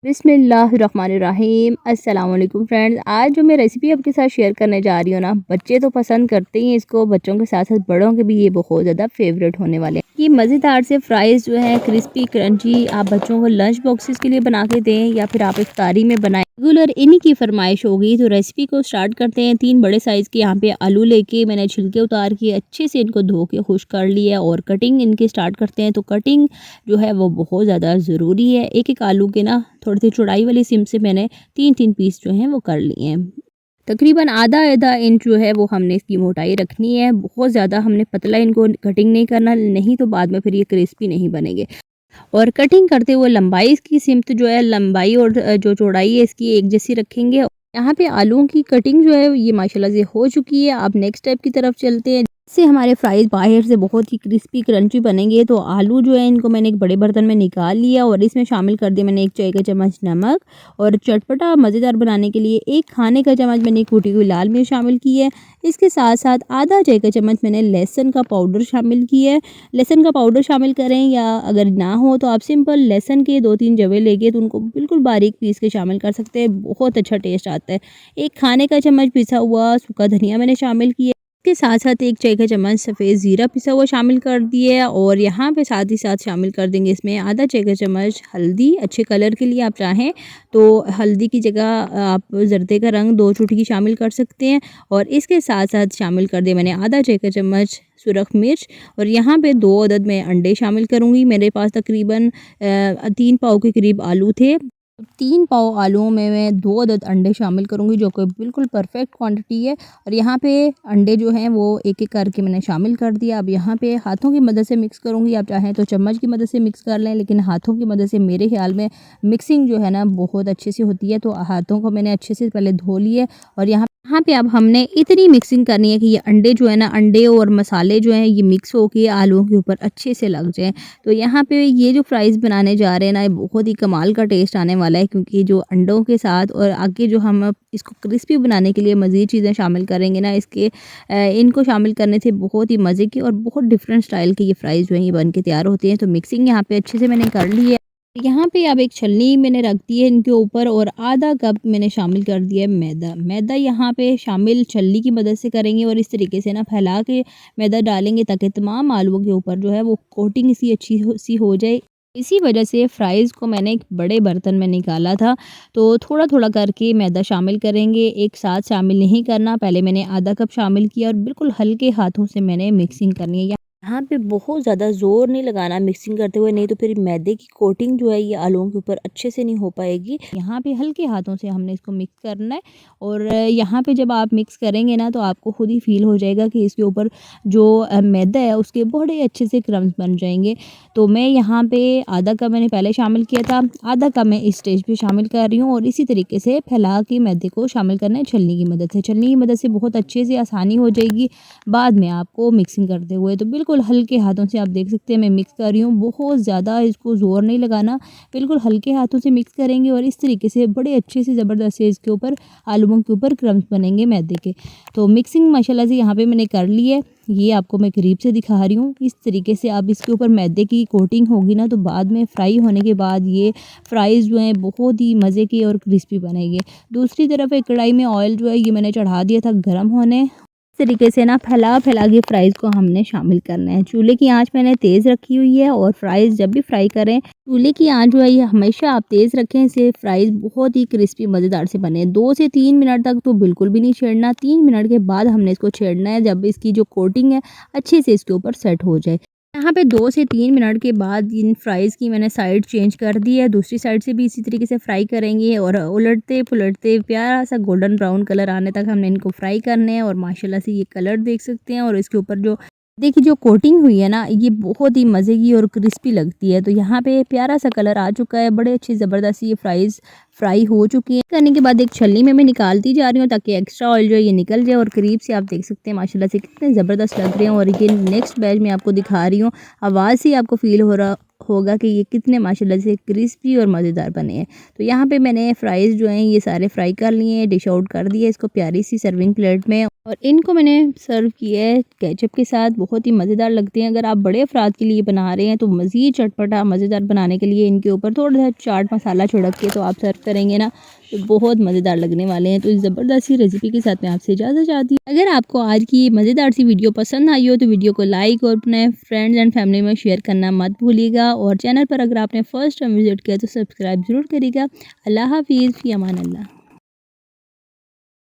बिस्मिल्लाहिर्रहमानिर्रहीम। अस्सलाम वालेकुम फ्रेंड्स, आज जो मैं रेसिपी आपके साथ शेयर करने जा रही हूँ ना, बच्चे तो पसंद करते ही हैं इसको, बच्चों के साथ साथ बड़ों के भी ये बहुत ज़्यादा फेवरेट होने वाले हैं। ये मज़ेदार से फ्राइज़ जो है क्रिस्पी क्रंची, आप बच्चों को लंच बॉक्सेस के लिए बना के दें या फिर आप इफ्तारी में बनाएं। रेगुलर इन्हीं की फरमाइश होगी, तो रेसिपी को स्टार्ट करते हैं। 3 बड़े साइज़ के यहाँ पे आलू लेके मैंने छिलके उतार के अच्छे से इनको धो के खुश कर लिया और कटिंग इनकी स्टार्ट करते हैं। तो कटिंग जो है वो बहुत ज़्यादा ज़रूरी है। एक एक आलू के ना थोड़ी सी चौड़ाई वाली सिम से मैंने 3-3 पीस जो हैं वो कर लिए हैं। तकरीबन आधा इंच जो है वो हमने इसकी मोटाई रखनी है। बहुत ज़्यादा हमने पतला इनको कटिंग नहीं करना, नहीं तो बाद में फिर ये क्रिस्पी नहीं बनेंगे। और कटिंग करते हुए लंबाई इसकी सिमत जो है, लंबाई और जो चौड़ाई है इसकी एक जैसी रखेंगे। यहाँ पे आलूओं की कटिंग जो है ये माशाल्लाह से हो चुकी है। अब नेक्स्ट स्टेप की तरफ चलते हैं। इससे हमारे फ्राइज़ बाहर से बहुत ही क्रिस्पी क्रंची बनेंगे। तो आलू जो है इनको मैंने एक बड़े बर्तन में निकाल लिया और इसमें शामिल कर दिया मैंने 1 चाय का चम्मच नमक, और चटपटा मज़ेदार बनाने के लिए 1 खाने का चम्मच मैंने कूटी हुई लाल मिर्च शामिल की है। इसके साथ साथ आधा चाय का चम्मच मैंने लहसुन का पाउडर शामिल किया है। लहसुन का पाउडर शामिल करें या अगर ना हो तो आप सिंपल लहसुन के 2-3 जवे लेके तो उनको बिल्कुल बारीक पीस के शामिल कर सकते हैं, बहुत अच्छा टेस्ट आता है। 1 खाने का चम्मच पिसा हुआ सूखा धनिया मैंने शामिल किया। इसके साथ साथ 1 चाय का चम्मच सफ़ेद ज़ीरा पिसा हुआ शामिल कर दिए, और यहाँ पे साथ ही साथ शामिल कर देंगे इसमें आधा चाय का चम्मच हल्दी। अच्छे कलर के लिए आप चाहें तो हल्दी की जगह आप जर्दे का रंग 2 चुटकी शामिल कर सकते हैं। और इसके साथ साथ शामिल कर दिया मैंने आधा चाय का चम्मच सुरख मिर्च, और यहाँ पे 2 अदद मैं अंडे शामिल करूँगी। मेरे पास तकरीबन 3 पाव के करीब आलू थे। 3 पाव आलूओं में मैं 2 अदद अंडे शामिल करूँगी, जो कि बिल्कुल परफेक्ट क्वांटिटी है। और यहाँ पे अंडे जो हैं वो एक एक करके मैंने शामिल कर दिया। अब यहाँ पे हाथों की मदद से मिक्स करूँगी, आप चाहें तो चम्मच की मदद से मिक्स कर लें, लेकिन हाथों की मदद से मेरे ख्याल में मिक्सिंग जो है ना बहुत अच्छे से होती है। तो हाथों को मैंने अच्छे से पहले धो लिए, और यहाँ पे अब हमने इतनी मिक्सिंग करनी है कि ये अंडे जो है ना, अंडे और मसाले जो हैं ये मिक्स होके आलूओं के ऊपर अच्छे से लग जाएँ। तो यहाँ पे ये जो फ्राइज़ बनाने जा रहे हैं ना, ये बहुत ही कमाल का टेस्ट आने वाला है, क्योंकि जो अंडों के साथ और आगे जो हम अब इसको क्रिस्पी बनाने के लिए मज़ीद चीज़ें शामिल करेंगे ना, इनको शामिल करने से बहुत ही मज़े की और बहुत डिफरेंट स्टाइल के ये फ्राइज़ जो हैं ये बन के तैयार होते हैं। तो मिक्सिंग यहाँ पे अच्छे से मैंने कर ली है। यहाँ पे अब एक छलनी मैंने रख दी है इनके ऊपर, और आधा कप मैंने शामिल कर दिया है मैदा। मैदा यहाँ पे शामिल छलनी की मदद से करेंगे और इस तरीके से ना फैला के मैदा डालेंगे, ताकि तमाम आलूओं के ऊपर जो है वो कोटिंग सी अच्छी सी हो जाए। इसी वजह से फ्राइज़ को मैंने एक बड़े बर्तन में निकाला था। तो थोड़ा-थोड़ा करके मैदा शामिल करेंगे, एक साथ शामिल नहीं करना। पहले मैंने आधा कप शामिल किया और बिल्कुल हल्के हाथों से मैंने मिक्सिंग करनी है। यहाँ पे बहुत ज़्यादा ज़ोर नहीं लगाना मिक्सिंग करते हुए, नहीं तो फिर मैदे की कोटिंग जो है ये आलूओं के ऊपर अच्छे से नहीं हो पाएगी। यहाँ पे हल्के हाथों से हमने इसको मिक्स करना है, और यहाँ पे जब आप मिक्स करेंगे ना तो आपको खुद ही फील हो जाएगा कि इसके ऊपर जो मैदा है उसके बड़े अच्छे से क्रम्स बन जाएंगे। तो मैं यहाँ पे आधा कप मैंने पहले शामिल किया था, आधा कप मैं इस स्टेज पे शामिल कर रही हूँ, और इसी तरीके से फैला के मैदे को शामिल करना है छलनी की मदद से। छलनी की मदद से बहुत अच्छे से आसानी हो जाएगी बाद में आपको मिक्सिंग करते हुए। तो बिल्कुल हल्के हाथों से आप देख सकते हैं मैं मिक्स कर रही हूँ, बहुत ज़्यादा इसको ज़ोर नहीं लगाना, बिल्कुल हल्के हाथों से मिक्स करेंगे, और इस तरीके से बड़े अच्छे से ज़बरदस्त से इसके ऊपर आलूओं के ऊपर क्रम्स बनेंगे मैदे के। तो मिक्सिंग माशाल्लाह से यहाँ पे मैंने कर ली है, ये आपको मैं करीब से दिखा रही हूँ। इस तरीके से अब इसके ऊपर मैदे की कोटिंग होगी ना, तो बाद में फ्राई होने के बाद ये फ्राइज़ जो हैं बहुत ही मज़े के और क्रिस्पी बनेंगे। दूसरी तरफ एक कढ़ाई में ऑयल जो है ये मैंने चढ़ा दिया था गर्म होने। इस तरीके से ना फैला फैला के फ्राइज़ को हमने शामिल करना है। चूल्हे की आंच मैंने तेज़ रखी हुई है, और फ्राइज़ जब भी फ्राई करें चूल्हे की आंच जो है ये हमेशा आप तेज़ रखें, इससे फ्राइज़ बहुत ही क्रिस्पी मज़ेदार से बने। 2 से 3 मिनट तक तो बिल्कुल भी नहीं छेड़ना, 3 मिनट के बाद हमने इसको छेड़ना है, जब इसकी जो कोटिंग है अच्छे से इसके ऊपर सेट हो जाए। यहाँ पे 2 से 3 मिनट के बाद इन फ्राइज़ की मैंने साइड चेंज कर दी है। दूसरी साइड से भी इसी तरीके से फ्राई करेंगे, और उलटते-पुलटते प्यारा सा गोल्डन ब्राउन कलर आने तक हमने इनको फ्राई करने हैं। और माशाल्लाह से ये कलर देख सकते हैं, और इसके ऊपर जो देखिए जो कोटिंग हुई है ना ये बहुत ही मज़े की और क्रिस्पी लगती है। तो यहाँ पे प्यारा सा कलर आ चुका है, बड़े अच्छी ज़बरदस्त ये फ्राइज़ फ्राई हो चुकी है। करने के बाद एक छलनी में मैं निकालती जा रही हूँ, ताकि एक्स्ट्रा ऑयल जो है ये निकल जाए। और करीब से आप देख सकते हैं माशाल्लाह से कितने ज़बरदस्त लग रहे हैं। और ये नेक्स्ट बैच में आपको दिखा रही हूँ, आवाज़ से आपको फ़ील हो रहा होगा कि ये कितने माशाल्लाह से क्रिस्पी और मज़ेदार बने हैं। तो यहाँ पे मैंने फ्राइज़ जो हैं ये सारे फ्राई कर लिए हैं, डिश आउट कर दिया इसको प्यारी सी सर्विंग प्लेट में, और इनको मैंने सर्व किया है केचप के साथ। बहुत ही मज़ेदार लगते हैं। अगर आप बड़े अफराद के लिए बना रहे हैं तो मज़ीद चटपटा मज़ेदार बनाने के लिए इनके ऊपर थोड़ा सा चाट मसाला छिड़क के तो आप सर्व करेंगे ना तो बहुत मज़ेदार लगने वाले हैं। तो इस ज़बरदस्त सी रेसिपी के साथ मैं आपसे इजाज़त चाहती हूँ। अगर आपको आज की मज़ेदार सी वीडियो पसंद आई हो तो वीडियो को लाइक और अपने फ्रेंड्स एंड फैमिली में शेयर करना मत भूलिएगा, और चैनल पर अगर आपने फर्स्ट टाइम विजिट किया तो सब्सक्राइब ज़रूर करिएगा। अल्लाह हाफिज़, फ़ी अमान अल्लाह।